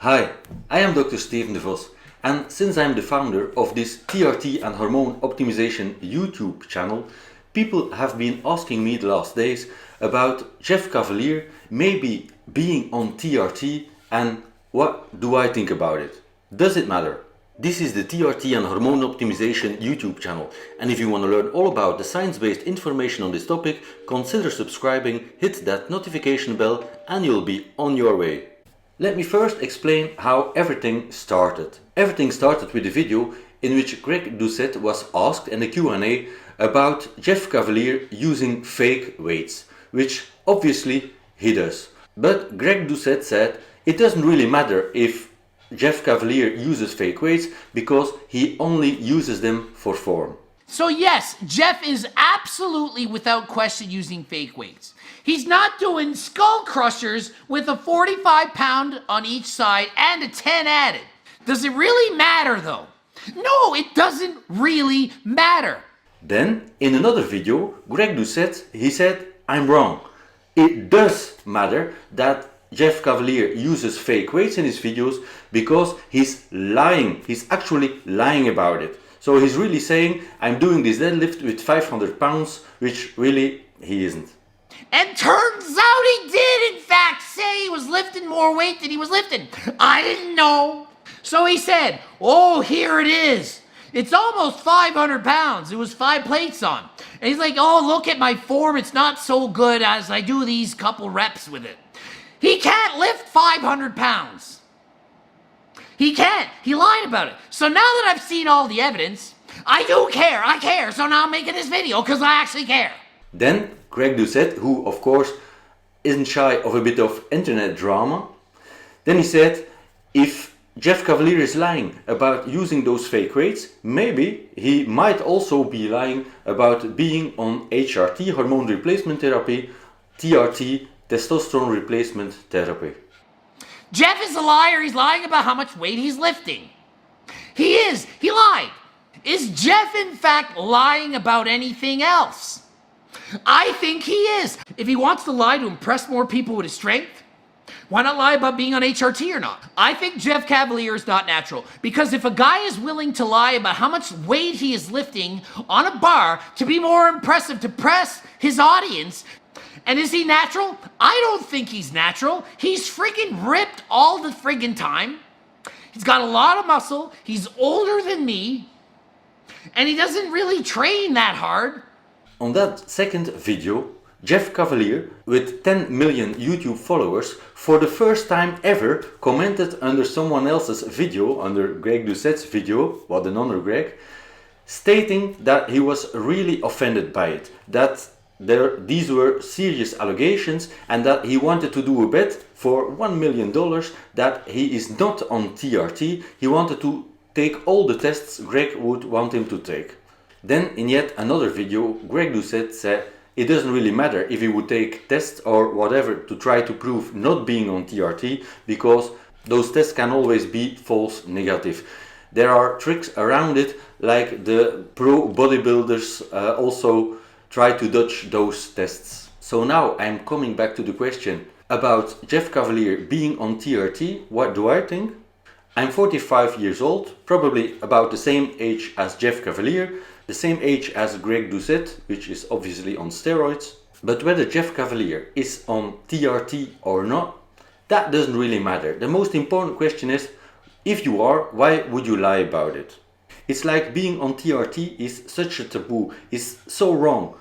Hi, I am Dr. Steven de Vos, and since I'm the founder of this TRT and hormone optimization YouTube channel, people have been asking me the last days about Jeff Cavaliere maybe being on TRT and what do I think about it? Does it matter? This is the TRT and hormone optimization YouTube channel, and if you want to learn all about the science-based information on this topic, consider subscribing, hit that notification bell and you'll be on your way. Let me first explain how everything started. Everything started with a video in which Greg Doucette was asked in a Q&A about Jeff Cavaliere using fake weights, which obviously he does. But Greg Doucette said it doesn't really matter if Jeff Cavaliere uses fake weights because he only uses them for form. So yes, Jeff is absolutely without question using fake weights. He's not doing skull crushers with a 45-pound on each side and a 10 added. Does it really matter though? No, it doesn't really matter. Then, in another video, Greg Doucette, he said, I'm wrong. It does matter that Jeff Cavaliere uses fake weights in his videos because he's lying. He's actually lying about it. So he's really saying, I'm doing this deadlift with 500 pounds, which really he isn't. And turns out he did in fact say he was lifting more weight than he was lifting. I didn't know. So he said, oh, here it is. It's almost 500 pounds. It was 5 plates on. And he's like, oh, look at my form. It's not so good as I do these couple reps with it. He can't lift 500 pounds. He can't. He lied about it. So now that I've seen all the evidence, I do care. I care. So now I'm making this video because I actually care. Then Greg Doucette, who of course isn't shy of a bit of internet drama, then he said, if Jeff Cavaliere is lying about using those fake weights, maybe he might also be lying about being on HRT, hormone replacement therapy, TRT, testosterone replacement therapy. Jeff is a liar. He's lying about how much weight he's lifting. He is. He lied. Is Jeff in fact lying about anything else? I think he is. If he wants to lie to impress more people with his strength, why not lie about being on HRT or not? I think Jeff Cavaliere is not natural, because if a guy is willing to lie about how much weight he is lifting on a bar to be more impressive, to press his audience, and is he natural? I don't think he's natural. He's freaking ripped all the friggin' time. He's got a lot of muscle. He's older than me. And he doesn't really train that hard. On that second video, Jeff Cavaliere, with 10 million YouTube followers, for the first time ever commented under someone else's video, under Greg Doucette's video, what an honor Greg, stating that he was really offended by it, that these were serious allegations and that he wanted to do a bet for $1 million that he is not on TRT. He wanted to take all the tests Greg would want him to take. Then in yet another video, Greg Doucette said it doesn't really matter if he would take tests or whatever to try to prove not being on TRT, because those tests can always be false negative. There are tricks around it, like the pro bodybuilders also try to dodge those tests. So now I'm coming back to the question about Jeff Cavaliere being on TRT. What do I think? I'm 45 years old, probably about the same age as Jeff Cavaliere, the same age as Greg Doucette, which is obviously on steroids. But whether Jeff Cavaliere is on TRT or not, that doesn't really matter. The most important question is, if you are, why would you lie about it? It's like being on TRT is such a taboo, is so wrong.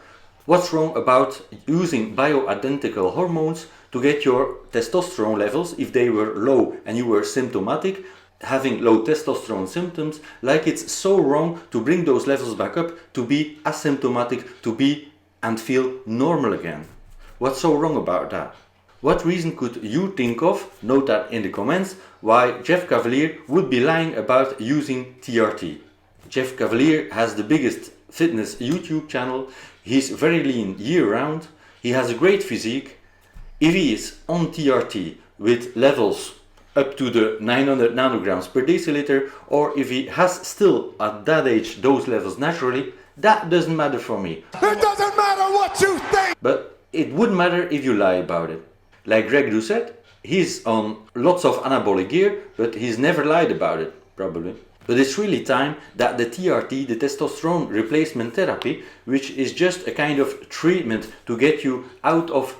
What's wrong about using bioidentical hormones to get your testosterone levels if they were low and you were symptomatic, having low testosterone symptoms, like it's so wrong to bring those levels back up to be asymptomatic, to be and feel normal again? What's so wrong about that? What reason could you think of, note that in the comments, why Jeff Cavaliere would be lying about using TRT? Jeff Cavaliere has the biggest fitness YouTube channel. He's very lean year-round. He has a great physique. If he is on TRT with levels up to the 900 nanograms per deciliter, or if he has still at that age those levels naturally, that doesn't matter for me. It doesn't matter what you think! But it would matter if you lie about it. Like Greg Doucette, He's on lots of anabolic gear, but he's never lied about it, probably. But it's really time that the TRT, the testosterone replacement therapy, which is just a kind of treatment to get you out of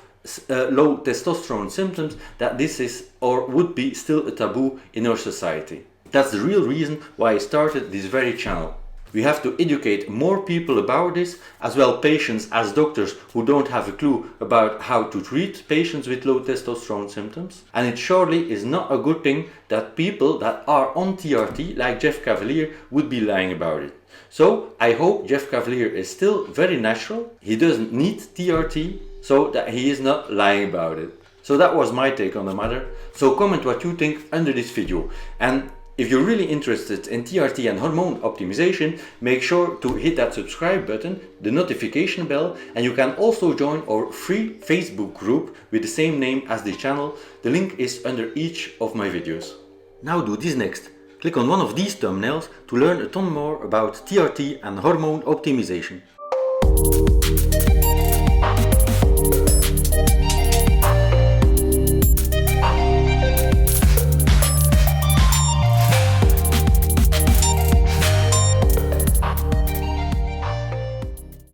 low testosterone symptoms, that this is or would be still a taboo in our society. That's the real reason why I started this very channel. We have to educate more people about this, as well patients as doctors who don't have a clue about how to treat patients with low testosterone symptoms. And it surely is not a good thing that people that are on TRT, like Jeff Cavaliere, would be lying about it. So I hope Jeff Cavaliere is still very natural, he doesn't need TRT, so that he is not lying about it. So that was my take on the matter. So comment what you think under this video. And if you're really interested in TRT and hormone optimization, make sure to hit that subscribe button, the notification bell, and you can also join our free Facebook group with the same name as the channel. The link is under each of my videos. Now do this next. Click on one of these thumbnails to learn a ton more about TRT and hormone optimization.